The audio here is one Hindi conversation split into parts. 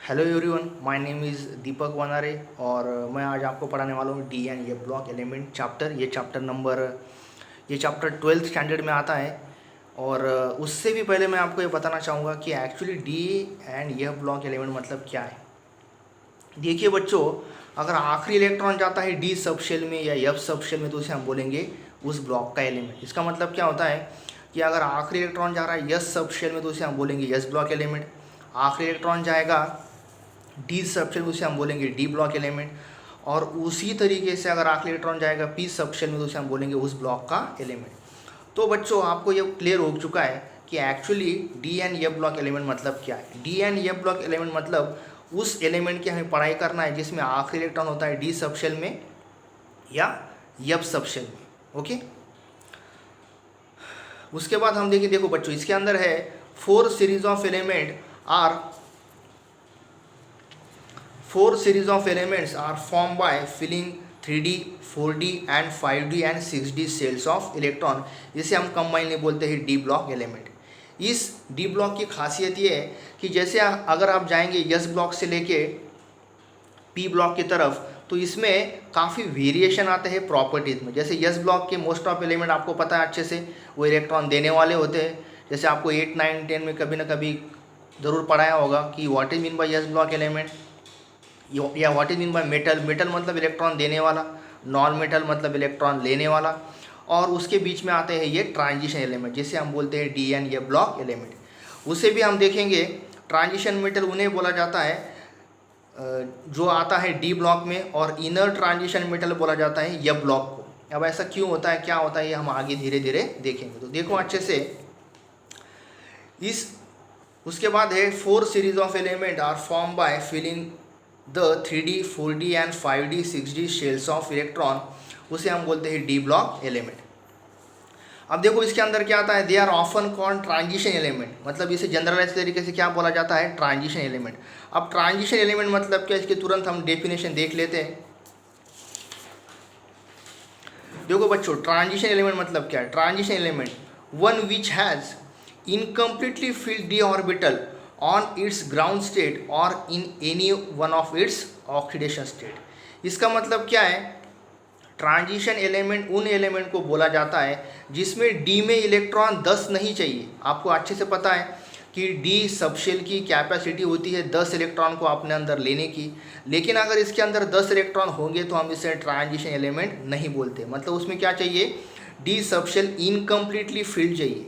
Hello everyone, my name is Deepak Wanare और मैं आज आपको पढ़ाने वाला हूँ डी एंड ये ब्लॉक एलिमेंट चैप्टर। ये चैप्टर 12th स्टैंडर्ड में आता है। और उससे भी पहले मैं आपको ये बताना चाहूँगा कि एक्चुअली डी एंड यह ब्लॉक एलिमेंट मतलब क्या है। देखिए बच्चों, अगर आखिरी इलेक्ट्रॉन जाता है डी सब शेल में या एफ सब शेल में तो उसे हम बोलेंगे उस ब्लॉक का एलिमेंट। इसका मतलब क्या होता है कि अगर आखिरी इलेक्ट्रॉन जा रहा है यस सब शेल में तो उसे हम बोलेंगे यस ब्लॉक एलिमेंट। आखिरी इलेक्ट्रॉन जाएगा डी सबशेल में उसे हम बोलेंगे डी ब्लॉक एलिमेंट। और उसी तरीके से अगर आखिरी इलेक्ट्रॉन जाएगा पी सबशेल में तो उसे हम बोलेंगे उस ब्लॉक का एलिमेंट। तो बच्चों, आपको ये क्लियर हो चुका है कि actually D and F block element मतलब क्या है। D and F block element मतलब उस एलिमेंट की हमें पढ़ाई करना है जिसमें आखिरी इलेक्ट्रॉन होता है डी सबशेल में या एफ सबशेल में। ओके, उसके बाद हम देखो बच्चों, इसके अंदर है 4 series of element are 4 series of elements are formed by filling 3D, 4D and 5D and 6D cells of electron, जिसे हम कंबाइनली बोलते हैं डी ब्लॉक एलिमेंट। इस डी ब्लॉक की खासियत ये है कि जैसे अगर आप जाएंगे यस ब्लॉक से लेके पी ब्लॉक की तरफ तो इसमें काफ़ी वेरिएशन आते हैं प्रॉपर्टीज़ में। जैसे यस ब्लॉक के मोस्ट ऑफ एलिमेंट आपको पता है अच्छे से, वो इलेक्ट्रॉन देने वाले होते हैं। जैसे आपको 8, 9, 10 में कभी ना कभी ज़रूर पढ़ाया होगा कि what is mean by S block element या what is mean by metal. Metal मतलब इलेक्ट्रॉन देने वाला, नॉन मेटल मतलब इलेक्ट्रॉन लेने वाला। और उसके बीच में आते हैं ये ट्रांजिशन एलिमेंट जिसे हम बोलते हैं डी एंड ये ब्लॉक एलिमेंट। उसे भी हम देखेंगे। ट्रांजिशन मेटल उन्हें बोला जाता है जो आता है डी ब्लॉक में, और इनर ट्रांजिशन मेटल बोला जाता है ये ब्लॉक को। अब ऐसा क्यों होता है, क्या होता है, ये हम आगे धीरे धीरे देखेंगे। तो देखो अच्छे से, इस उसके बाद है 4 series of element are form by filling the 3D, 4D and 5D, 6D shells of electron, उसे हम बोलते हैं डी ब्लॉक एलिमेंट। अब देखो इसके अंदर क्या आता है, they are often called transition element, मतलब इसे जनरलाइज तरीके से क्या बोला जाता है, ट्रांजिशन एलिमेंट। अब ट्रांजिशन एलिमेंट मतलब क्या, इसके तुरंत हम डेफिनेशन देख लेते हैं। देखो बच्चों, ट्रांजिशन एलिमेंट मतलब क्या है। Transition element one which has incompletely field D orbital on its ground state or in any one of its oxidation state। इसका मतलब क्या है, ट्रांजिशन एलिमेंट उन एलिमेंट को बोला जाता है जिसमें डी में इलेक्ट्रॉन 10 नहीं चाहिए। आपको अच्छे से पता है कि डी सबशेल की कैपेसिटी होती है 10 इलेक्ट्रॉन को अपने अंदर लेने की, लेकिन अगर इसके अंदर 10 इलेक्ट्रॉन होंगे तो हम इसे ट्रांजिशन एलिमेंट नहीं बोलते। मतलब उसमें क्या चाहिए, डी सबशेल इनकम्प्लीटली फिल्ड चाहिए।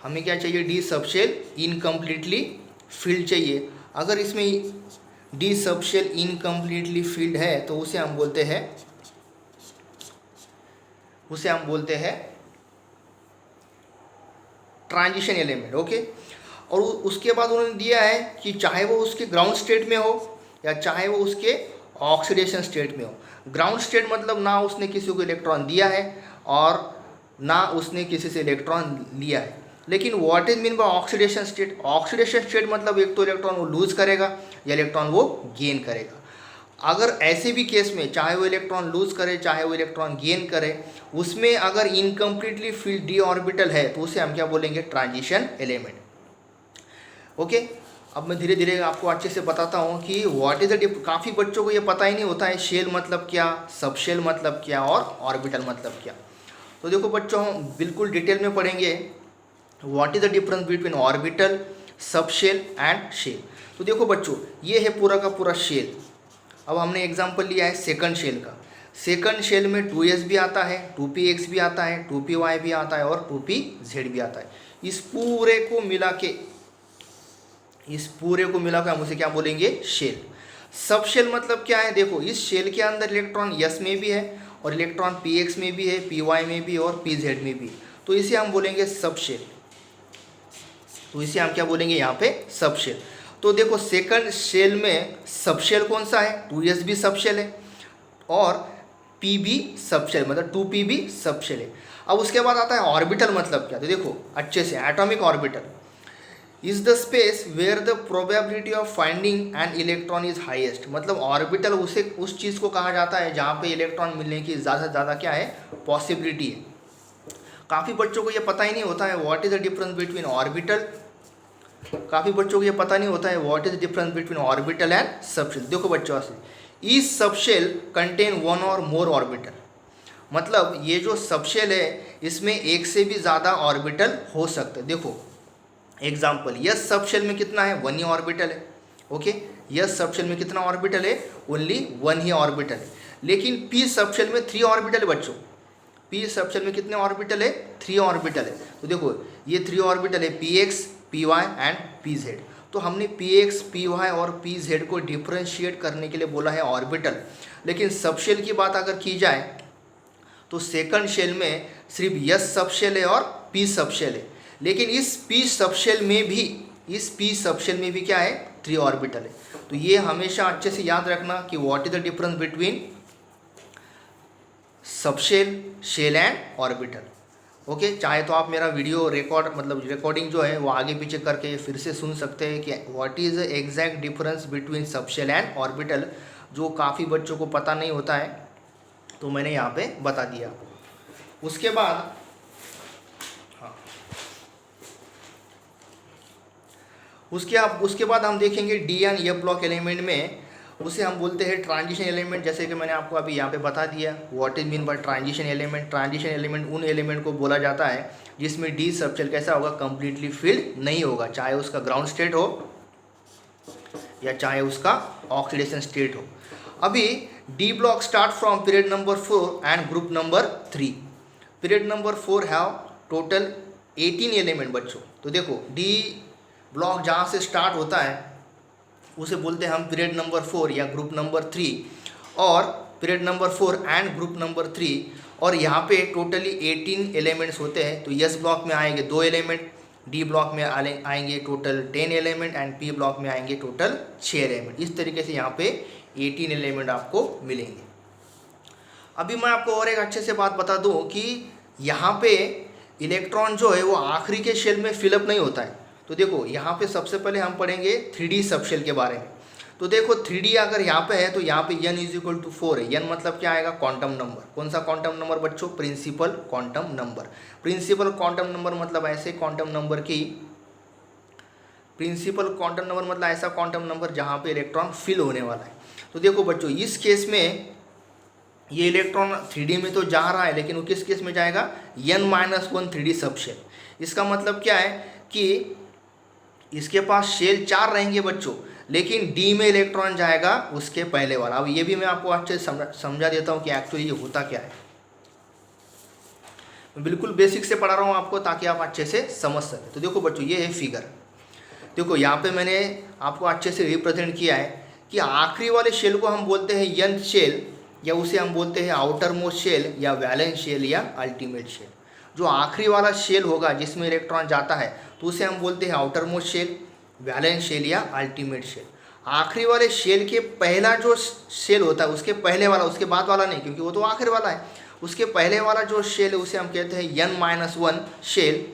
हमें क्या चाहिए, डी सबशेल इनकम्प्लीटली फिल्ड चाहिए। अगर इसमें डी सबशेल इनकम्प्लीटली फिल्ड है तो उसे हम बोलते हैं ट्रांजिशन एलिमेंट। ओके, और उसके बाद उन्होंने दिया है कि चाहे वो उसके ग्राउंड स्टेट में हो या चाहे वो उसके ऑक्सीडेशन स्टेट में हो। ग्राउंड स्टेट मतलब ना उसने किसी को इलेक्ट्रॉन दिया है और ना उसने किसी से इलेक्ट्रॉन लिया है। लेकिन what is mean bye oxidation state, oxidation state मतलब एक तो इलेक्ट्रॉन वो लूज करेगा या इलेक्ट्रॉन वो गेन करेगा। अगर ऐसे भी केस में चाहे वो इलेक्ट्रॉन लूज करे चाहे वो इलेक्ट्रॉन गेन करे, उसमें अगर इनकम्प्लीटली फिल्ड डी ऑर्बिटल है तो उसे हम क्या बोलेंगे, ट्रांजिशन एलिमेंट। ओके, अब मैं धीरे धीरे आपको अच्छे से बताता हूँ कि व्हाट इज द काफ़ी बच्चों को ये पता ही नहीं होता है, शेल मतलब क्या, सबशेल मतलब क्या और ऑर्बिटल मतलब क्या। तो देखो बच्चों, हम बिल्कुल डिटेल में पढ़ेंगे what is the difference between orbital, subshell and shell. तो देखो बच्चों, ये है पूरा का पूरा शेल। अब हमने एग्जांपल लिया है सेकंड शेल का। सेकंड शेल में 2s भी आता है, 2px भी आता है, 2py भी आता है और 2pz भी आता है। इस पूरे को मिला के हम उसे क्या बोलेंगे, शेल। सबशेल मतलब क्या है, देखो इस शेल के अंदर इलेक्ट्रॉन s में भी है और इलेक्ट्रॉन px में भी है, py में भी और pz में भी, तो इसे हम बोलेंगे सबशेल। तो इसे हम क्या बोलेंगे यहाँ पे, सबशेल। तो देखो सेकंड शेल में सबशेल कौन सा है, 2s भी सबशेल है और p भी सबशेल, मतलब 2p भी सबशेल है। अब उसके बाद आता है ऑर्बिटल मतलब क्या। तो देखो अच्छे से, atomic orbital is the space where the probability of finding an electron is highest. मतलब ऑर्बिटल उस चीज़ को कहा जाता है जहाँ पे इलेक्ट्रॉन मिलने की ज़्यादा से ज़्यादा क्या है, पॉसिबिलिटी है। काफ़ी बच्चों को ये पता ही नहीं होता है what is the difference between orbital काफ़ी बच्चों को ये पता नहीं होता है what is difference between orbital and subshell. देखो बच्चों, ईच सबशेल कंटेन वन और मोर ऑर्बिटल, मतलब ये जो सबशेल है इसमें एक से भी ज़्यादा ऑर्बिटल हो सकते हैं। देखो एग्जाम्पल, यस सबशेल में कितना है, वन ही ऑर्बिटल है। ओके, यस सबशेल में कितना ऑर्बिटल है, ओनली वन ही ऑर्बिटल है। लेकिन पी सबशेल में थ्री ऑर्बिटल है बच्चों, पी सबशेल में कितने ऑर्बिटल है, थ्री ऑर्बिटल है। तो देखो ये थ्री ऑर्बिटल है, P X, P Y and P Z. तो हमने पी एक्स, पी वाई और पी जेड को डिफ्रेंशिएट करने के लिए बोला है ऑर्बिटल। लेकिन सबशेल की बात अगर की जाए तो सेकंड शेल में सिर्फ यस सबशेल है और पी सबशेल है। लेकिन इस पी सबशेल में भी क्या है, थ्री ऑर्बिटल है। तो ये हमेशा अच्छे से याद रखना कि what is the difference between subshell, shell and orbital. Okay, चाहे तो आप मेरा वीडियो रिकॉर्डिंग जो है वो आगे पीछे करके फिर से सुन सकते हैं कि what is the exact difference between subshell and orbital, जो काफ़ी बच्चों को पता नहीं होता है, तो मैंने यहाँ पे बता दिया। उसके बाद उसके बाद हम देखेंगे D and F block element में, उसे हम बोलते हैं ट्रांजिशन एलिमेंट। जैसे कि मैंने आपको अभी यहाँ पे बता दिया what is mean bye transition element. Transition element उन एलिमेंट को बोला जाता है जिसमें डी सबशेल कैसा होगा, कंप्लीटली फिल्ड नहीं होगा, चाहे उसका ग्राउंड स्टेट हो या चाहे उसका ऑक्सीडेशन स्टेट हो। अभी D block start from period number 4 and group number 3। Period number 4 have total 18 element बच्चों। तो देखो डी ब्लॉक जहाँ से स्टार्ट होता है उसे बोलते हैं हम पीरियड नंबर 4 या ग्रुप नंबर 3, और period number 4 and group number 3, और यहाँ पे टोटली 18 एलिमेंट्स होते हैं। तो यस ब्लॉक में आएंगे 2 एलिमेंट, डी ब्लॉक में आएंगे total 10 element and P block में आएंगे टोटल 6 एलिमेंट। इस तरीके से यहाँ पे 18 एलिमेंट आपको मिलेंगे। अभी मैं आपको और एक अच्छे से बात बता दूँ कि यहाँ पे इलेक्ट्रॉन जो है वो आखिरी के शेल में फिलअप नहीं होता है। तो देखो यहाँ पे सबसे पहले हम पढ़ेंगे 3D सबशेल के बारे में। तो देखो 3D अगर यहाँ पे है तो यहाँ पे n इज इक्वल टू 4 है। n मतलब क्या आएगा, क्वांटम नंबर। कौन सा क्वांटम नंबर बच्चों, principal quantum number. Principal quantum number मतलब ऐसे क्वांटम नंबर की, प्रिंसिपल क्वांटम नंबर मतलब ऐसा क्वांटम नंबर जहाँ पे इलेक्ट्रॉन फिल होने वाला है। तो देखो बच्चों इस केस में ये इलेक्ट्रॉन 3D में तो जा रहा है, लेकिन वो किस केस में जाएगा, n-1 3D सबशेल। इसका मतलब क्या है कि इसके पास शेल 4 रहेंगे बच्चों, लेकिन डी में इलेक्ट्रॉन जाएगा उसके पहले वाला। अब ये भी मैं आपको अच्छे से समझा देता हूँ कि एक्चुअली ये होता क्या है। मैं बिल्कुल बेसिक से पढ़ा रहा हूँ आपको ताकि आप अच्छे से समझ सकें। तो देखो बच्चों ये है फिगर। देखो यहाँ पे मैंने आपको अच्छे से रिप्रेजेंट किया है कि आखिरी वाले शेल को हम बोलते हैं यंग शेल, या उसे हम बोलते हैं आउटर मोस्ट शेल या वैलेंस शेल या अल्टीमेट शेल। जो आखिरी वाला शेल होगा जिसमें इलेक्ट्रॉन जाता है तो उसे हम बोलते हैं outermost shell, valence shell या अल्टीमेट शेल। आखिरी वाले शेल के पहला जो शेल होता है उसके पहले वाला, उसके बाद वाला नहीं, क्योंकि वो तो आखिरी वाला है। उसके पहले वाला जो शेल है उसे हम कहते हैं n-1 शेल,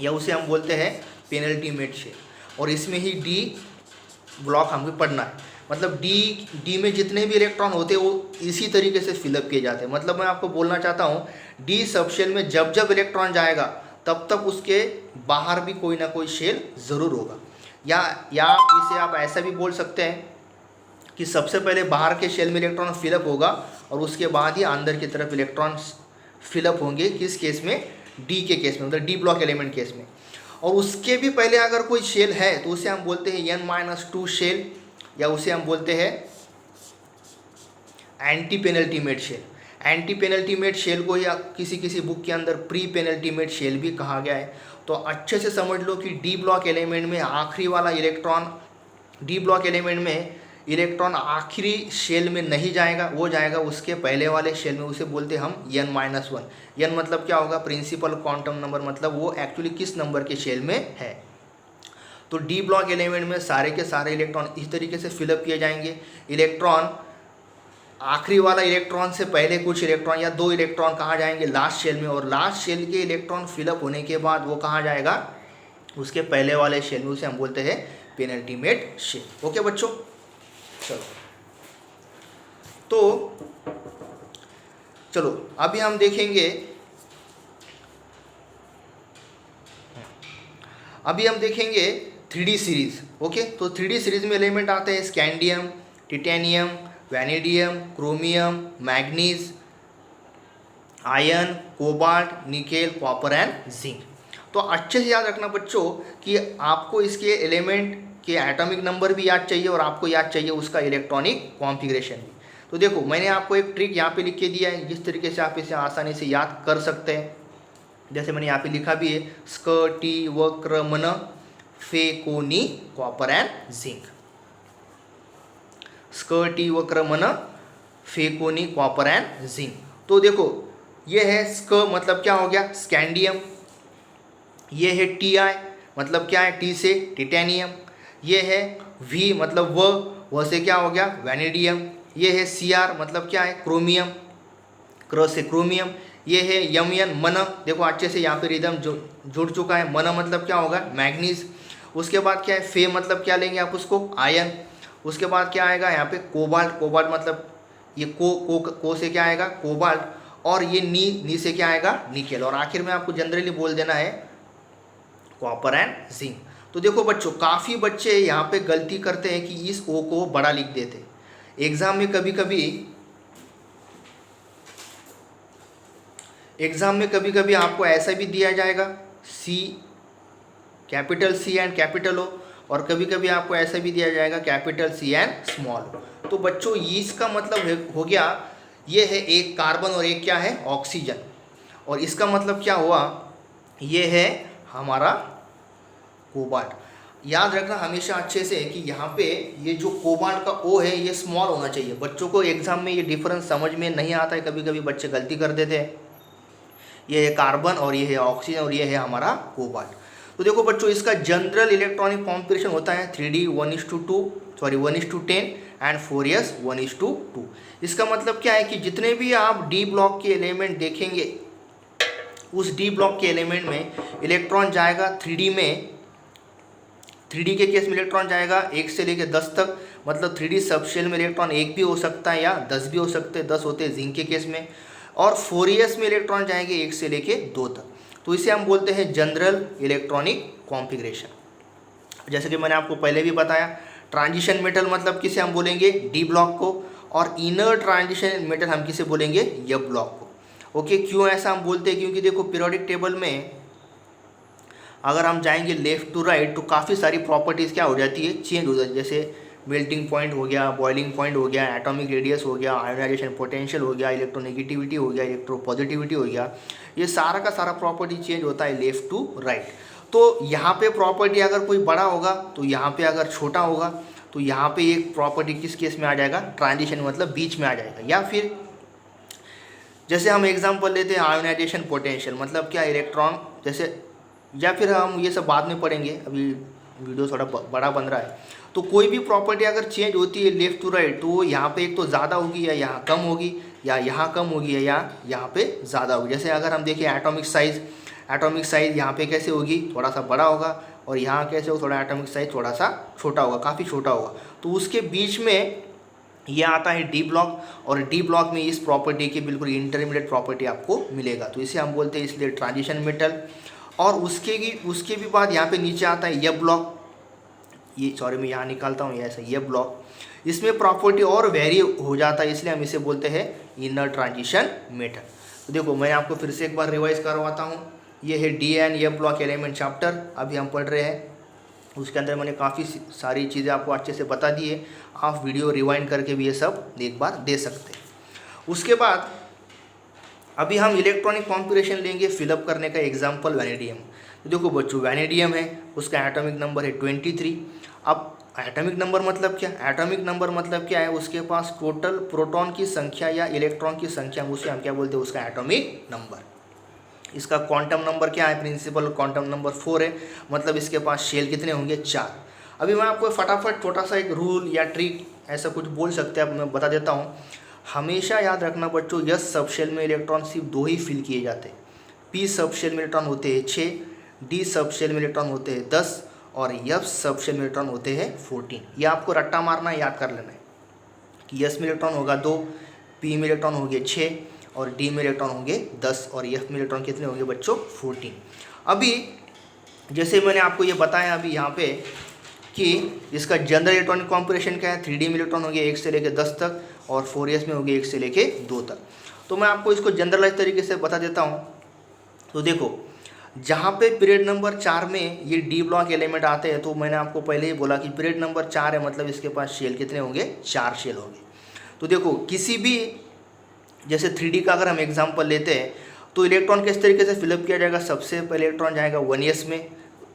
या उसे हम बोलते हैं पेनल्टीमेट शेल। और इसमें ही डी ब्लॉक हमें पढ़ना है। मतलब डी में जितने भी इलेक्ट्रॉन होते हैं वो इसी तरीके से फिलअप किए जाते हैं। मतलब मैं आपको बोलना चाहता हूँ डी सबशेल में जब जब इलेक्ट्रॉन जाएगा तब तब उसके बाहर भी कोई ना कोई शेल ज़रूर होगा। या इसे आप ऐसा भी बोल सकते हैं कि सबसे पहले बाहर के शेल में इलेक्ट्रॉन फिलअप होगा और उसके बाद ही अंदर की तरफ इलेक्ट्रॉन फिलअप होंगे। किस केस में, डी के केस में, मतलब डी ब्लॉक एलिमेंट केस में। और उसके भी पहले अगर कोई शेल है तो उसे हम बोलते हैं n-2 शेल, या उसे हम बोलते हैं anti penultimate shell. Anti penultimate shell को या किसी बुक के अंदर प्री पेनल्टीमेट शेल भी कहा गया है। तो अच्छे से समझ लो कि डी ब्लॉक एलिमेंट में आखिरी वाला इलेक्ट्रॉन, डी ब्लॉक एलिमेंट में इलेक्ट्रॉन आखिरी शेल में नहीं जाएगा, वो जाएगा उसके पहले वाले शेल में, उसे बोलते हैं हम n-1। n मतलब क्या होगा, प्रिंसिपल क्वांटम नंबर, मतलब वो एक्चुअली किस नंबर के शेल में है। तो डी ब्लॉक एलिमेंट में सारे के सारे इलेक्ट्रॉन इस तरीके से फिलअप किए जाएंगे। इलेक्ट्रॉन आखिरी वाला इलेक्ट्रॉन से पहले कुछ इलेक्ट्रॉन या 2 इलेक्ट्रॉन कहाँ जाएंगे, लास्ट शेल में, और लास्ट शेल के इलेक्ट्रॉन फिलअप होने के बाद वो कहाँ जाएगा, उसके पहले वाले शेल में, उसे हम बोलते हैं पेनल्टीमेट शेल। ओके बच्चों, चलो अभी हम देखेंगे 3D सीरीज। ओके, तो 3D सीरीज में एलिमेंट आते हैं scandium, titanium, vanadium, chromium, manganese, iron, cobalt, nickel, copper and zinc. तो अच्छे से याद रखना बच्चों कि आपको इसके एलिमेंट के एटॉमिक नंबर भी याद चाहिए और आपको याद चाहिए उसका इलेक्ट्रॉनिक कॉन्फ़िगरेशन भी। तो देखो मैंने आपको एक ट्रिक यहाँ पे लिख के दिया है, जिस तरीके से आप इसे आसानी से याद कर सकते हैं। जैसे मैंने यहाँ पे लिखा भी है, स्क टी व क्रमन फे को नी कॉपर एंड जिंक। स्क टी व क्रमन फे को नी कॉपर एंड जिंक। तो देखो ये है स्क मतलब क्या हो गया स्कैंडियम, ये है टी आई मतलब क्या है टी से टिटेनियम, ये है वी मतलब व से क्या हो गया वैनेडियम, ये है सी आर मतलब क्या है क्रोमियम, क्र से क्रोमियम, ये है यम एन मन, देखो अच्छे से यहाँ पे रिदम जुड़ चुका है, मन मतलब क्या होगा मैग्नीज। उसके बाद क्या है फे मतलब क्या लेंगे आप उसको आयन। उसके बाद क्या आएगा यहाँ पे कोबाल्ट, कोबाल्ट मतलब ये को से क्या आएगा कोबाल्ट, और ये नी से क्या आएगा निकेल, और आखिर में आपको जनरली बोल देना है कॉपर एंड जिंक। तो देखो बच्चों काफ़ी बच्चे यहाँ पे गलती करते हैं कि इस ओ को बड़ा लिख देते। एग्जाम में कभी कभी आपको ऐसा भी दिया जाएगा सी कैपिटल सी एंड कैपिटल ओ, और कभी कभी आपको ऐसा भी दिया जाएगा कैपिटल सी एंड स्मॉल ओ। तो बच्चों इसका मतलब हो गया ये है एक कार्बन और एक क्या है ऑक्सीजन, और इसका मतलब क्या हुआ ये है हमारा कोबाल्ट। याद रखना हमेशा अच्छे से कि यहाँ पे ये जो कोबाल्ट का ओ है ये स्मॉल होना चाहिए। बच्चों को एग्जाम में ये डिफरेंस समझ में नहीं आता है, कभी कभी बच्चे गलती कर देते हैं। ये है कार्बन और ये है ऑक्सीजन और ये है हमारा कोबाल्ट। तो देखो बच्चों इसका जनरल इलेक्ट्रॉनिक कॉन्फ़िगरेशन होता है 3D 1:2 सॉरी 1:10 एंड 4s 1:2। इसका मतलब क्या है कि जितने भी आप डी ब्लॉक के एलिमेंट देखेंगे उस डी ब्लॉक के एलिमेंट में इलेक्ट्रॉन जाएगा 3D में, 3D के केस में इलेक्ट्रॉन जाएगा 1 से लेकर 10 तक, मतलब 3D सबशेल में इलेक्ट्रॉन 1 भी हो सकता है या 10 भी हो सकते हैं, 10 होते हैं जिंक के केस में, और 4s में इलेक्ट्रॉन जाएंगे 1 से लेकर 2 तक। तो इसे हम बोलते हैं जनरल इलेक्ट्रॉनिक कॉन्फ़िगरेशन। जैसे कि मैंने आपको पहले भी बताया ट्रांजिशन मेटल मतलब किसे हम बोलेंगे डी ब्लॉक को, और इनर ट्रांजिशन मेटल हम किसे बोलेंगे एफ ब्लॉक को। ओके, क्यों ऐसा हम बोलते हैं क्योंकि देखो पीरियोडिक टेबल में अगर हम जाएंगे लेफ़्ट टू राइट तो काफ़ी सारी प्रॉपर्टीज़ क्या हो जाती है चेंज हो जाती है। जैसे मेल्टिंग पॉइंट हो गया, बॉइलिंग पॉइंट हो गया, एटॉमिक रेडियस हो गया, आयोनाइजेशन पोटेंशियल हो गया, इलेक्ट्रोनेगेटिविटी हो गया, इलेक्ट्रोपॉजिटिविटी हो गया, ये सारा का सारा प्रॉपर्टी चेंज होता है लेफ़्ट टू राइट। तो यहाँ पे प्रॉपर्टी अगर कोई बड़ा होगा तो यहाँ पे अगर छोटा होगा तो यहाँ पे एक प्रॉपर्टी किस केस में आ जाएगा ट्रांजिशन मतलब बीच में आ जाएगा। या फिर जैसे हम एग्जाम्पल लेते हैं आयोनाइजेशन पोटेंशियल मतलब क्या इलेक्ट्रॉन जैसे, या फिर हम ये सब बाद में पढ़ेंगे, अभी वीडियो थोड़ा बड़ा बन रहा है। तो कोई भी प्रॉपर्टी अगर चेंज होती है लेफ़्ट टू राइट तो यहाँ पे एक तो ज़्यादा होगी या यहाँ कम होगी, या यहाँ कम होगी या यहाँ पे ज़्यादा होगी। जैसे अगर हम देखें एटॉमिक साइज़ यहाँ पे कैसे होगी थोड़ा सा बड़ा होगा, और यहाँ कैसे हो थोड़ा एटॉमिक साइज़ थोड़ा सा छोटा होगा, काफ़ी छोटा होगा। तो उसके बीच में ये आता है डी ब्लॉक, और डी ब्लॉक में इस प्रॉपर्टी की बिल्कुल इंटरमीडिएट प्रॉपर्टी आपको मिलेगा, तो इसे हम बोलते हैं इसलिए ट्रांजिशन मेटल। और उसके भी बाद यहाँ पे नीचे आता है एफ ब्लॉक, ये सॉरी मैं यहाँ निकालता हूँ ऐसा एफ ब्लॉक, इसमें प्रॉपर्टी और वेरी हो जाता है इसलिए हम इसे बोलते हैं इनर ट्रांजिशन मेटल। तो देखो मैं आपको फिर से एक बार रिवाइज करवाता हूँ, ये है D and F block element chapter अभी हम पढ़ रहे हैं, उसके अंदर मैंने काफ़ी सारी चीज़ें आपको अच्छे से बता दी है, आप वीडियो रिवाइंड करके भी ये सब एक बार दे सकते हैं। उसके बाद अभी हम इलेक्ट्रॉनिक कॉन्फ़िगरेशन लेंगे फिलअप करने का एग्जाम्पल वैनेडियम। तो देखो बच्चों वैनेडियम है, उसका एटॉमिक नंबर है 23। अब एटॉमिक नंबर मतलब क्या, एटॉमिक नंबर मतलब क्या है उसके पास टोटल प्रोटॉन की संख्या या इलेक्ट्रॉन की संख्या, उसे हम क्या बोलते हैं उसका एटॉमिक नंबर। इसका क्वांटम नंबर क्या है प्रिंसिपल क्वांटम नंबर 4 है, मतलब इसके पास शेल कितने होंगे 4। अभी मैं आपको फटाफट छोटा सा एक रूल या ट्रिक ऐसा कुछ बोल सकते हैं, अब मैं बता देता हूँ। हमेशा याद रखना बच्चों यस सबशेल में इलेक्ट्रॉन सिर्फ 2 ही फिल किए जाते हैं, पी सबशेल में इलेक्ट्रॉन होते हैं 6, डी सबशेल में इलेक्ट्रॉन होते हैं 10, और एफ सबशेल में इलेक्ट्रॉन होते हैं 14। ये आपको रट्टा मारना है, याद कर लेना है कि यस में इलेक्ट्रॉन होगा 2, पी में इलेक्ट्रॉन होंगे 6, और डी में इलेक्ट्रॉन होंगे 10, और एफ में इलेक्ट्रॉन कितने होंगे बच्चों 14। अभी जैसे मैंने आपको ये बताया अभी यहाँ पे कि इसका जनरल इलेक्ट्रॉनिक कॉन्फ़िगरेशन क्या है, 3D में इलेक्ट्रॉन हो गया 1 से लेकर 10 तक और 4s में हो गया 1 से लेकर 2 तक। तो मैं आपको इसको जनरलाइज तरीके से बता देता हूँ। तो देखो, जहाँ पे पीरियड नंबर 4 में ये डी ब्लॉक एलिमेंट आते हैं, तो मैंने आपको पहले ही बोला कि पीरियड नंबर 4 है, मतलब इसके पास शेल कितने होंगे, 4 शेल होंगे। तो देखो, किसी भी जैसे 3D का अगर हम एग्जांपल लेते हैं तो इलेक्ट्रॉन किस तरीके से फिलअप किया जाएगा। सबसे पहले इलेक्ट्रॉन जाएगा 1s में।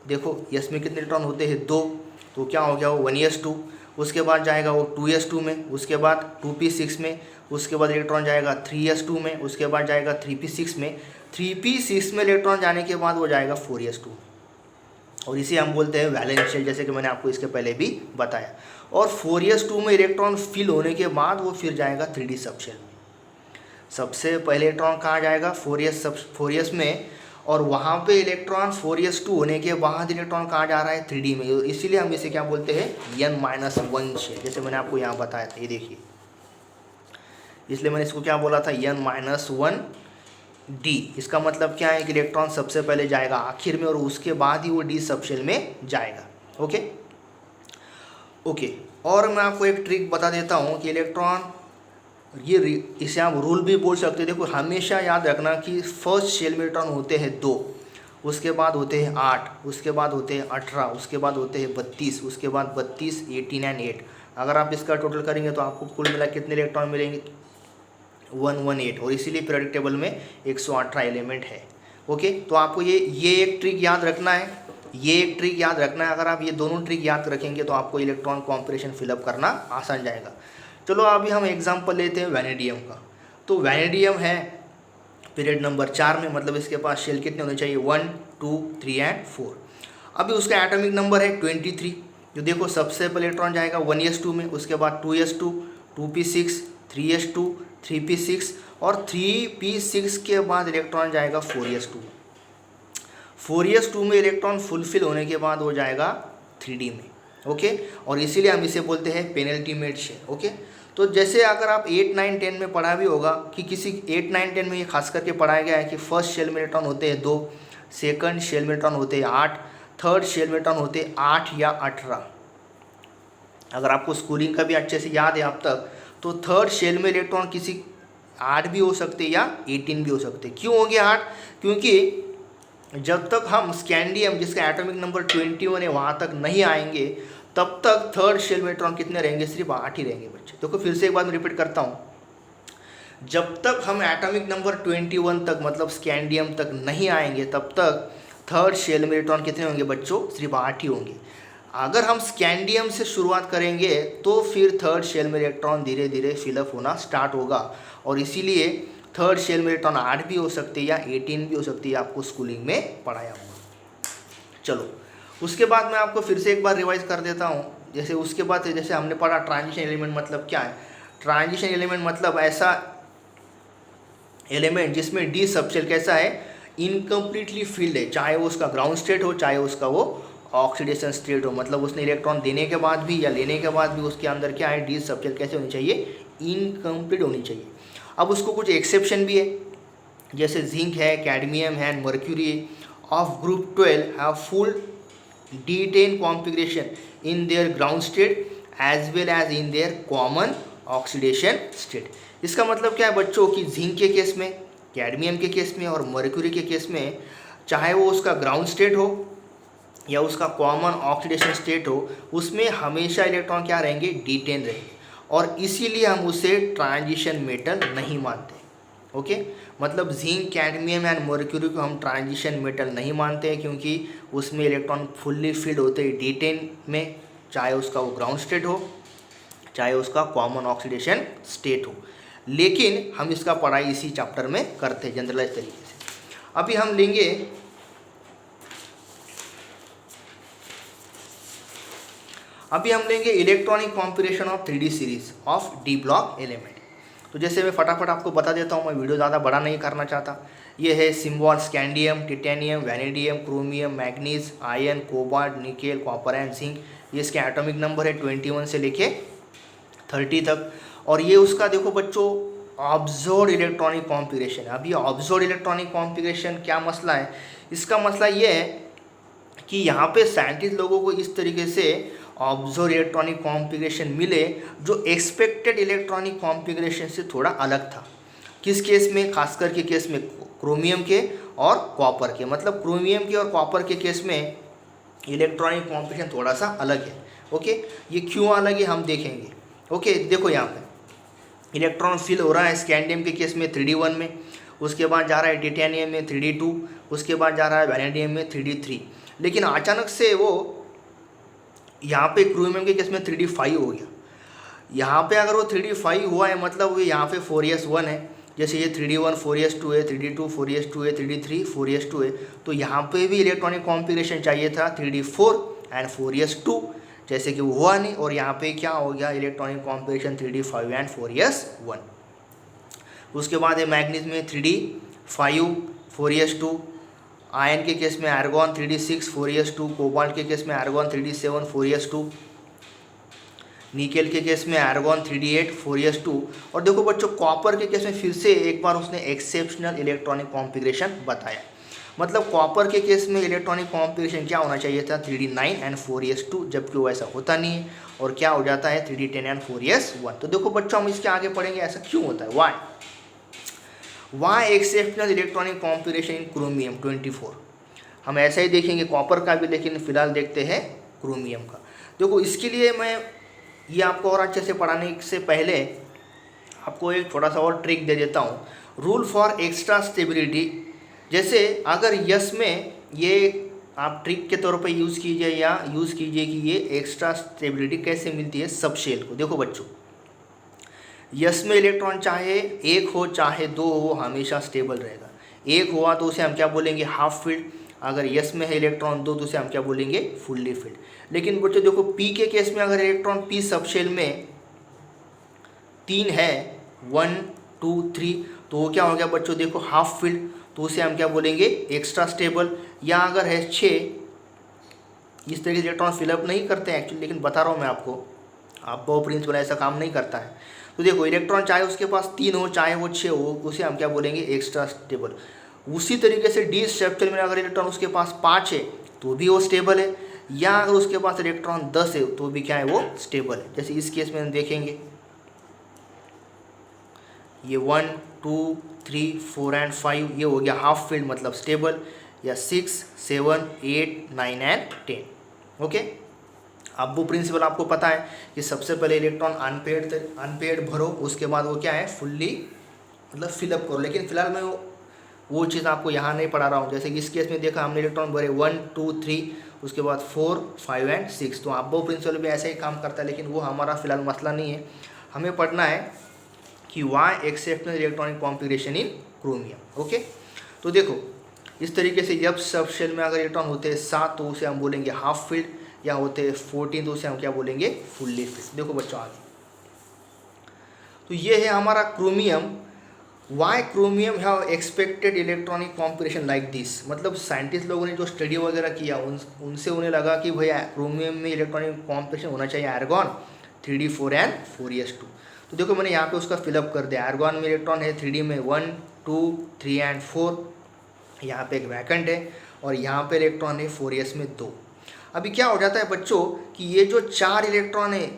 देखो s में कितने इलेक्ट्रॉन होते हैं, 2, तो क्या हो गया वो 1s2। उसके बाद जाएगा वो 2s2 में, उसके बाद 2p6 में, उसके बाद इलेक्ट्रॉन जाएगा 3s2 में, उसके बाद जाएगा 3p6 में, 3p6 में इलेक्ट्रॉन जाने के बाद वो जाएगा 4s2, और इसे हम बोलते हैं वैलेंस शेल, जैसे कि मैंने आपको इसके पहले भी बताया। और 4s2 में इलेक्ट्रॉन फिल होने के बाद वो फिर जाएगा 3D सबशेल में। सबसे पहले इलेक्ट्रॉन कहाँ जाएगा, 4s में, और वहाँ पे इलेक्ट्रॉन 4s2 होने के बाद इलेक्ट्रॉन कहाँ जा रहा है, 3D में। इसीलिए हम इसे क्या बोलते हैं, n-1 शेल, जैसे मैंने आपको यहाँ बताया था, ये देखिए, इसलिए मैंने इसको क्या बोला था, n-1d। इसका मतलब क्या है कि इलेक्ट्रॉन सबसे पहले जाएगा आखिर में और उसके बाद ही वो डी सबशेल में जाएगा। ओके। और मैं आपको एक ट्रिक बता देता हूँ कि इलेक्ट्रॉन, ये इसे आप रूल भी बोल सकते हैं। देखो, हमेशा याद रखना कि फर्स्ट शेल में इलेक्ट्रॉन होते हैं 2, उसके बाद होते हैं 8, उसके बाद होते हैं 18, उसके बाद होते हैं 32, उसके बाद 32, 18 एंड 8। अगर आप इसका टोटल करेंगे तो आपको कुल मिला कितने इलेक्ट्रॉन मिलेंगे, 118, और इसीलिए पीरियोडिक टेबल में 118 एलिमेंट है। ओके, तो आपको ये एक ट्रिक याद रखना है, अगर आप ये दोनों ट्रिक याद रखेंगे तो आपको इलेक्ट्रॉन कॉन्फ़िगरेशन फिलअप करना आसान जाएगा। चलो अभी हम एग्जांपल लेते हैं वैनेडियम का। तो वैनेडियम है पीरियड नंबर 4 में, मतलब इसके पास शेल कितने होने चाहिए, 1, 2, 3 एंड 4। अभी उसका एटॉमिक नंबर है 23। जो देखो, सबसे पहले इलेक्ट्रॉन जाएगा 1s2 में, उसके बाद 2s2, 2p6, 3s2, 3p6 और 3p6 के बाद इलेक्ट्रॉन जाएगा 4s2। 4s2 में इलेक्ट्रॉन फुलफिल होने के बाद वो जाएगा 3D में। ओके, और इसीलिए हम इसे बोलते हैं पेनल्टीमेट शेल। ओके, तो जैसे अगर आप 8, 9, 10 में पढ़ा भी होगा कि किसी 8, 9, 10 में ये खास करके पढ़ाया गया है कि फर्स्ट शेल में इलेक्ट्रॉन होते हैं 2, सेकंड शेल में इलेक्ट्रॉन होते हैं 8, थर्ड शेल में इलेक्ट्रॉन होते हैं 8 या 18। अगर आपको स्कूलिंग का भी अच्छे से याद है अब तक, तो थर्ड शेल में इलेक्ट्रॉन किसी 8 भी हो सकते या 18 भी हो सकते। क्यों होंगे 8? क्योंकि जब तक हम स्कैंडियम, जिसका एटॉमिक नंबर 21 है, वहाँ तक नहीं आएंगे, तब तक थर्ड शेल में इलेक्ट्रॉन कितने रहेंगे, सिर्फ 8 ही रहेंगे बच्चे। देखो, फिर से एक बार मैं रिपीट करता हूँ, जब तक हम एटॉमिक नंबर 21 तक, मतलब स्कैंडियम तक नहीं आएंगे, तब तक थर्ड शेल में इलेक्ट्रॉन कितने होंगे बच्चों, सिर्फ 8 ही होंगे। अगर हम स्कैंडियम से शुरुआत करेंगे तो फिर थर्ड शेल में इलेक्ट्रॉन धीरे धीरे फिलअप होना स्टार्ट होगा, और इसीलिए थर्ड शेल में इलेक्ट्रॉन 8 भी हो सकते हैं या 18 भी हो सकती है, आपको स्कूलिंग में पढ़ाया हुआ। चलो, उसके बाद मैं आपको फिर से एक बार रिवाइज कर देता हूँ। जैसे उसके बाद जैसे हमने पढ़ा ट्रांजिशन एलिमेंट मतलब क्या है। ट्रांजिशन एलिमेंट मतलब ऐसा एलिमेंट जिसमें डी सबशेल कैसा है, इनकम्प्लीटली फिल्ड है, चाहे वो उसका ग्राउंड स्टेट हो, चाहे उसका वो ऑक्सीडेशन स्टेट हो, मतलब उसने इलेक्ट्रॉन देने के बाद भी या लेने के बाद भी उसके अंदर क्या है, डी सबशेल कैसे होनी चाहिए, इनकम्प्लीट होनी चाहिए। अब उसको कुछ एक्सेप्शन भी है, जैसे जिंक है, कैडमियम है, mercury of group 12 have full D10 configuration in their ground state as well as in their common oxidation state. इसका मतलब क्या है बच्चों कि जिंक के केस में, कैडमियम के केस में और मर्क्यूरी के केस में, चाहे वो उसका ग्राउंड स्टेट हो या उसका कॉमन ऑक्सीडेशन स्टेट हो, उसमें हमेशा इलेक्ट्रॉन क्या रहेंगे, D10 रहेंगे, और इसीलिए हम उसे ट्रांजिशन मेटल नहीं मानते। ओके, मतलब जिंक, कैडमियम एंड मर्क्यूरी को हम ट्रांजिशन मेटल नहीं मानते हैं, क्योंकि उसमें इलेक्ट्रॉन फुल्ली फिल्ड होते हैं D10 में, चाहे उसका वो ग्राउंड स्टेट हो, चाहे उसका कॉमन ऑक्सीडेशन स्टेट हो। लेकिन हम इसका पढ़ाई इसी चैप्टर में करते हैं जनरलाइज तरीके से। अभी हम लेंगे electronic configuration of 3D series of D block element. तो जैसे मैं फटाफट आपको बता देता हूँ, मैं वीडियो ज़्यादा बड़ा नहीं करना चाहता। ये है symbol scandium, titanium, vanadium, chromium, manganese, iron, cobalt, nickel, copper and zinc. ये इसके एटॉमिक नंबर है 21 से लेके 30 तक। और ये उसका देखो बच्चों ऑब्जर्व्ड इलेक्ट्रॉनिक कॉन्फ़िगरेशन है। अब ये ऑब्जर्व्ड इलेक्ट्रॉनिक कॉन्फ़िगरेशन क्या मसला है, इसका मसला ये है कि यहाँ पे साइंटिस्ट लोगों को इस तरीके से ऑब्जर्व इलेक्ट्रॉनिक कॉन्फ़िगरेशन मिले जो एक्सपेक्टेड इलेक्ट्रॉनिक कॉन्फ़िगरेशन से थोड़ा अलग था। किस केस में? खासकर के केस में क्रोमियम के और कॉपर के, मतलब क्रोमियम के और कॉपर के केस में इलेक्ट्रॉनिक कॉन्फ़िगरेशन थोड़ा सा अलग है। ओके, ये क्यों अलग है हम देखेंगे। ओके, देखो यहाँ पे इलेक्ट्रॉन फिल हो रहा है स्कैंडियम के केस में 3d1 में, उसके बाद जा रहा है टिटेनियम में 3d2, उसके बाद जा रहा है वैनेडियम में 3d3, लेकिन अचानक से वो यहाँ पे क्रोमियम के केस में 3d5 हो गया। यहाँ पे अगर वो 3d5 हुआ है मतलब वो यहाँ पे 4s1 है, जैसे ये 3d1 4s2 है, 3d2 4s2 है, 3d3 4s2 है, तो यहाँ पे भी इलेक्ट्रॉनिक कॉन्फ़िगरेशन चाहिए था 3d4 एंड 4s2, जैसे कि वो हुआ नहीं, और यहाँ पे क्या हो गया electronic configuration 3d5 and 4s1। उसके बाद है मैग्नीज में 3d5 4s2, आयन के केस में आर्गॉन 3d6 4s2, कोबाल्ट के केस में आर्गॉन 3d7 4s2, निकेल के केस में आर्गॉन 3d8 4s2। और देखो बच्चों कॉपर के केस में फिर से एक बार उसने एक्सेप्शनल इलेक्ट्रॉनिक कॉन्फ़िगरेशन बताया, मतलब कॉपर के केस में इलेक्ट्रॉनिक कॉन्फ़िगरेशन क्या होना चाहिए था 3d9 एंड 4s2, जबकि वो ऐसा होता नहीं है और क्या हो जाता है 3d10 एंड 4s1। तो देखो बच्चों हम इसके आगे पढ़ेंगे ऐसा क्यों होता है, वाई एक्सेप्शनल इलेक्ट्रॉनिक कॉन्फ़िगरेशन इन क्रोमियम 24। हम ऐसा ही देखेंगे कॉपर का भी, लेकिन फिलहाल देखते हैं क्रोमियम का। देखो इसके लिए मैं ये आपको और अच्छे से पढ़ाने से पहले आपको एक थोड़ा सा और ट्रिक दे देता हूँ, रूल फॉर एक्स्ट्रा स्टेबिलिटी। जैसे अगर यस में ये आप ट्रिक के तौर पे यूज़ कीजिए या यूज़ कीजिए कि ये एक्स्ट्रा स्टेबिलिटी कैसे मिलती है सब शेल को। देखो बच्चों यस में इलेक्ट्रॉन चाहे एक हो चाहे दो हो हमेशा स्टेबल रहेगा। एक हुआ तो उसे हम क्या बोलेंगे हाफ फील्ड, अगर यस में है इलेक्ट्रॉन दो तो उसे हम क्या बोलेंगे फुल्ली फील्ड। लेकिन बच्चों देखो पी के केस में अगर इलेक्ट्रॉन पी सबशेल में 3 है 1 2 3 तो वो क्या हो गया बच्चों देखो हाफ फील्ड, तो उसे हम क्या बोलेंगे एक्स्ट्रा स्टेबल। या अगर है 6, इस तरीके से इलेक्ट्रॉन फिलअप नहीं करते हैं एक्चुअली, लेकिन बता रहा हूँ मैं आपको वो प्रिंसिपल ऐसा काम नहीं करता है। तो देखो इलेक्ट्रॉन चाहे उसके पास 3 हो चाहे वो 6 हो उसे हम क्या बोलेंगे एक्स्ट्रा स्टेबल। उसी तरीके से डी स्ट्रक्चर में अगर इलेक्ट्रॉन उसके पास 5 है तो भी वो स्टेबल है, या अगर उसके पास इलेक्ट्रॉन 10 है तो भी क्या है वो स्टेबल है। जैसे इस केस में हम देखेंगे ये 1 2 3 4 एंड 5 ये हो गया हाफ फील्ड मतलब स्टेबल, या 6 7 8 9 एंड 10। ओके, अब वो प्रिंसिपल आपको पता है कि सबसे पहले इलेक्ट्रॉन अनपेड भरो, उसके बाद वो क्या है फुल्ली मतलब फिलअप करो। लेकिन फिलहाल मैं वो चीज़ आपको यहाँ नहीं पढ़ा रहा हूँ। जैसे कि इस केस में देखा हमने इलेक्ट्रॉन भरे 1 2 3 उसके बाद 4 5 एंड 6, तो अब वो प्रिंसिपल भी ऐसे ही काम करता है, लेकिन वो हमारा फिलहाल मसला नहीं है। हमें पढ़ना है कि वाई एक्सेप्शनल इलेक्ट्रॉनिक कॉन्फ़िगरेशन इन क्रोमियम। ओके, तो देखो इस तरीके से जब सब शेल में अगर इलेक्ट्रॉन होते हैं 7 तो उसे हम बोलेंगे हाफ फील्ड, या होते हैं 14 तो उसे हम क्या बोलेंगे फुल्ली फील्ड। देखो बच्चों आगे, तो ये है हमारा chromium. Why chromium have expected electronic configuration like this, मतलब साइंटिस्ट लोगों ने जो स्टडी वगैरह किया उनसे उन्हें लगा कि भैया क्रोमियम में इलेक्ट्रॉनिक कॉन्फ़िगरेशन होना चाहिए आर्गॉन 3d4 एंड 4s2। तो देखो मैंने यहाँ पे उसका फिलअप कर दिया। आर्गॉन में इलेक्ट्रॉन है 3d में 1 2 3 एंड 4, यहाँ पे एक वैकेंट है, और यहाँ पे इलेक्ट्रॉन है 4s में 2। अभी क्या हो जाता है बच्चों कि ये जो 4 इलेक्ट्रॉन है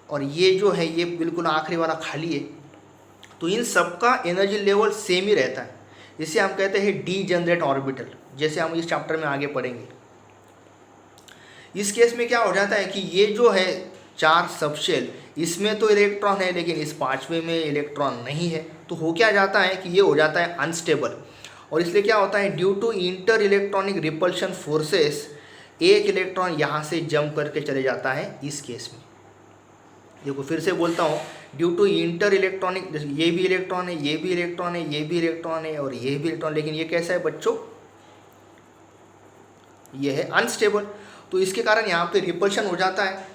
और ये जो है ये बिल्कुल आखिरी वाला खाली है, तो इन सबका एनर्जी लेवल सेम ही रहता है। इसे हम कहते हैं डीजेनरेट ऑर्बिटल, जैसे हम इस चैप्टर में आगे पढ़ेंगे। इस केस में क्या हो जाता है कि ये जो है 4 सबशेल इसमें तो इलेक्ट्रॉन है लेकिन इस 5वें में इलेक्ट्रॉन नहीं है, तो हो क्या जाता है कि ये हो जाता है अनस्टेबल। और इसलिए क्या होता है due to inter electronic repulsion forces एक इलेक्ट्रॉन यहाँ से जंप करके चले जाता है इस केस में। देखो फिर से बोलता हूँ, ड्यू टू इंटर इलेक्ट्रॉनिक, ये भी इलेक्ट्रॉन है ये भी इलेक्ट्रॉन है ये भी इलेक्ट्रॉन है और ये भी इलेक्ट्रॉन, लेकिन ये कैसा है बच्चों ये है अनस्टेबल। तो इसके कारण यहाँ पे रिपल्शन हो जाता है,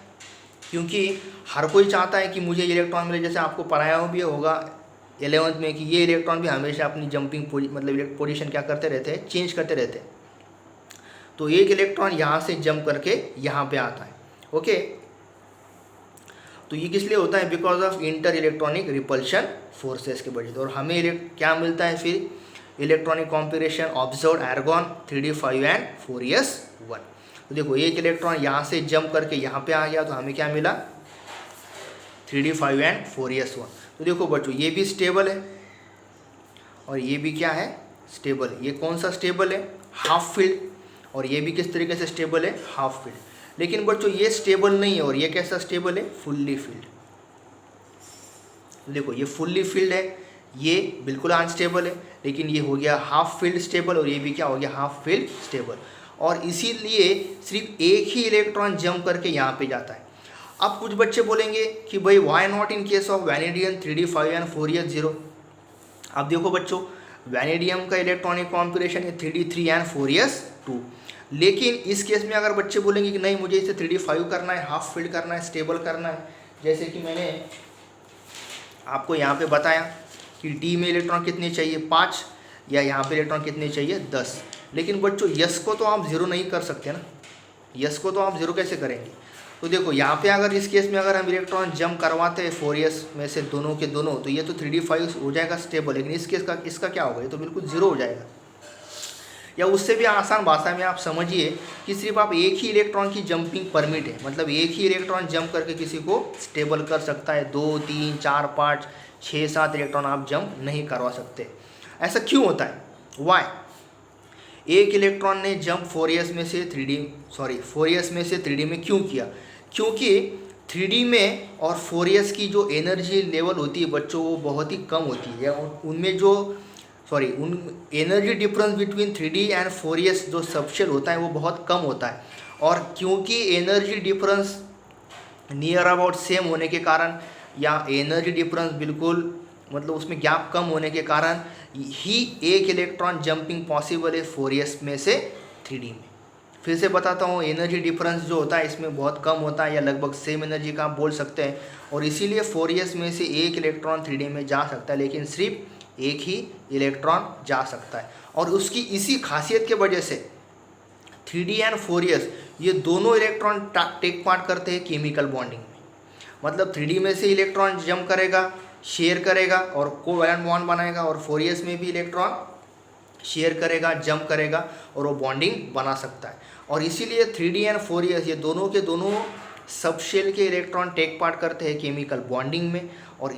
क्योंकि हर कोई चाहता है कि मुझे इलेक्ट्रॉन मिले। जैसे आपको पढ़ाया भी होगा 11th में कि ये इलेक्ट्रॉन भी हमेशा अपनी जंपिंग मतलब पोजीशन क्या करते रहते हैं चेंज करते रहते हैं। तो एक इलेक्ट्रॉन यहाँ से जंप करके यहाँ पे आता है। ओके, तो ये किस लिए होता है because of inter electronic repulsion forces के वजह से। और हमें क्या मिलता है फिर electronic configuration observed argon 3d5 and 4s1। तो देखो एक इलेक्ट्रॉन यहाँ से जंप करके यहाँ पे आ गया, तो हमें क्या मिला 3d5 and 4s1। तो देखो बच्चों ये भी स्टेबल है और ये भी क्या है स्टेबल है। ये कौन सा स्टेबल है, हाफ फील्ड, और ये भी किस तरीके से स्टेबल है, हाफ फील्ड। लेकिन बच्चों ये स्टेबल नहीं है और ये कैसा स्टेबल है, फुल्ली फील्ड। देखो ये फुल्ली फील्ड है, ये बिल्कुल अनस्टेबल है, लेकिन ये हो गया हाफ फील्ड स्टेबल और ये भी क्या हो गया, हाफ फील्ड स्टेबल। और इसीलिए सिर्फ एक ही इलेक्ट्रॉन जंप करके यहाँ पे जाता है। अब कुछ बच्चे बोलेंगे कि भाई why not in case of vanadium 3d5 and 4s0। अब देखो बच्चों वैनेडियम का इलेक्ट्रॉनिक कॉन्फ़िगरेशन है 3d3 and 4s2, लेकिन इस केस में अगर बच्चे बोलेंगे कि नहीं मुझे इसे 3d5 करना है, हाफ फील्ड करना है, स्टेबल करना है, जैसे कि मैंने आपको यहाँ पे बताया कि डी में इलेक्ट्रॉन कितने चाहिए 5, या यहाँ पे इलेक्ट्रॉन कितने चाहिए 10। लेकिन बच्चों यस को तो आप 0 नहीं कर सकते ना, यस को तो आप 0 कैसे करेंगे। तो देखो यहाँ पे अगर इस केस में अगर हम इलेक्ट्रॉन जंप करवाते हैं 4s में से दोनों के दोनों, तो ये तो 3d5 हो जाएगा स्टेबल, लेकिन इस केस का इसका क्या होगा, ये तो बिल्कुल 0 हो जाएगा। या उससे भी आसान भाषा में आप समझिए कि सिर्फ आप एक ही इलेक्ट्रॉन की जंपिंग परमिट है, मतलब एक ही इलेक्ट्रॉन जंप करके किसी को स्टेबल कर सकता है, 2 3 4 5 6 7 इलेक्ट्रॉन आप जंप नहीं करवा सकते। ऐसा क्यों होता है, वाई। एक इलेक्ट्रॉन ने जंप 4s में से 3d में क्यों किया, क्योंकि 3d में और 4s की जो एनर्जी लेवल होती है बच्चों वो बहुत ही कम होती है, उनमें जो उन energy difference between 3d and 4s जो सबशेल होता है वो बहुत कम होता है। और क्योंकि energy difference near about same होने के कारण, या एनर्जी डिफरेंस बिल्कुल मतलब उसमें गैप कम होने के कारण ही एक इलेक्ट्रॉन जंपिंग पॉसिबल है 4s में से 3d में। फिर से बताता हूँ, एनर्जी डिफरेंस जो होता है इसमें बहुत कम होता है, या लगभग सेम एनर्जी का आप बोल सकते हैं, और इसीलिए 4s में से एक इलेक्ट्रॉन 3d में जा सकता है, लेकिन सिर्फ एक ही इलेक्ट्रॉन जा सकता है। और उसकी इसी खासियत के वजह से 3d एंड 4s ये दोनों इलेक्ट्रॉन टेक पार्ट करते हैं केमिकल बॉन्डिंग में। मतलब 3d में से इलेक्ट्रॉन जंप करेगा, शेयर करेगा और कोवैलेंट बॉन्ड बनाएगा, और 4s में भी इलेक्ट्रॉन शेयर करेगा, जंप करेगा और वो बॉन्डिंग बना सकता है। और इसीलिए 3d एंड 4s ये दोनों के दोनों सब शेल के इलेक्ट्रॉन टेक पार्ट करते हैं केमिकल बॉन्डिंग में। और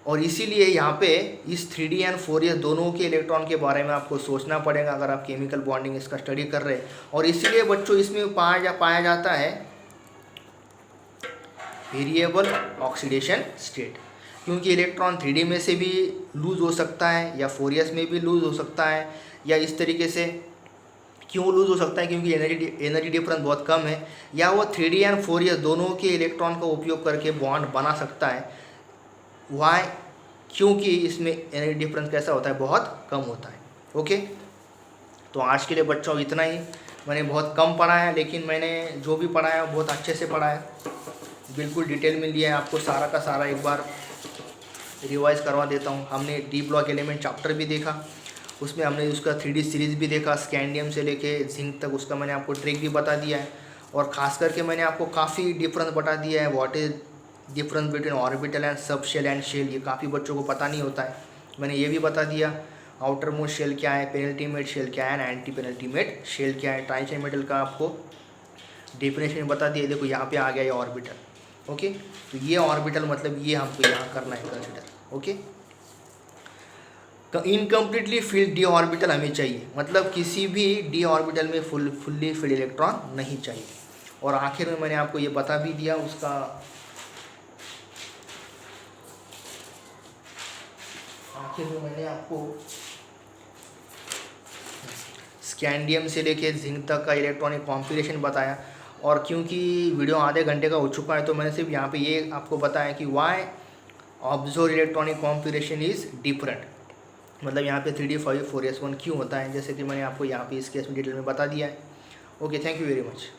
इसीलिए यहाँ पे इस 3d एंड 4s दोनों के इलेक्ट्रॉन के बारे में आपको सोचना पड़ेगा अगर आप केमिकल बॉन्डिंग इसका स्टडी कर रहे हैं। और इसीलिए बच्चों इसमें पाया जाता है वेरिएबल ऑक्सीडेशन स्टेट, क्योंकि इलेक्ट्रॉन 3d में से भी लूज़ हो सकता है या 4s में भी लूज़ हो सकता है। या इस तरीके से क्यों लूज़ हो सकता है, क्योंकि एनर्जी डिफरेंस बहुत कम है, या वो 3d एंड 4s दोनों के इलेक्ट्रॉन का उपयोग करके बॉन्ड बना सकता है। वाई, क्योंकि इसमें एनर्जी डिफरेंस कैसा होता है, बहुत कम होता है। ओके, तो आज के लिए बच्चों इतना ही। मैंने बहुत कम पढ़ाया, लेकिन मैंने जो भी पढ़ाया बहुत अच्छे से पढ़ाया, बिल्कुल डिटेल में लिया है। आपको सारा का सारा एक बार रिवाइज करवा देता हूँ। हमने डी ब्लॉक एलिमेंट चैप्टर भी देखा, उसमें हमने उसका 3D सीरीज़ भी देखा, स्कैंडियम से लेके जिंक तक, उसका मैंने आपको ट्रिक भी बता दिया है। और ख़ास करके मैंने आपको काफ़ी डिफरेंस बता दिया है, what is difference between orbital and subshell and shell. ये काफ़ी बच्चों को पता नहीं होता है, मैंने ये भी बता दिया। आउटर मोस्ट शेल क्या है, पेनल्टीमेट शेल क्या है, एंटी पेनल्टीमेट शेल क्या है। ट्रांजिशन मेटल का आपको डेफिनेशन बता दिया। देखो यहाँ पे आ गया ये ऑर्बिटल। ओके, तो ये ऑर्बिटल मतलब ये हमको यहाँ करना है consider. Okay, incompletely field D orbital हमें चाहिए, मतलब किसी भी डी ऑर्बिटल में फुल्ली फिल्ड इलेक्ट्रॉन नहीं चाहिए। और आखिर में मैंने आपको ये बता भी दिया उसका, आखिर में मैंने आपको स्कैंडियम से लेके जिंक तक का इलेक्ट्रॉनिक कॉन्फ़िगरेशन बताया। और क्योंकि वीडियो आधे घंटे का हो चुका है, तो मैंने सिर्फ यहाँ पे ये आपको बताया कि why observe electronic configuration is different, मतलब यहाँ पे 3d5 4s1 क्यों होता है, जैसे कि मैंने आपको यहाँ पे इस केस में डिटेल में बता दिया है। Okay, thank you very much.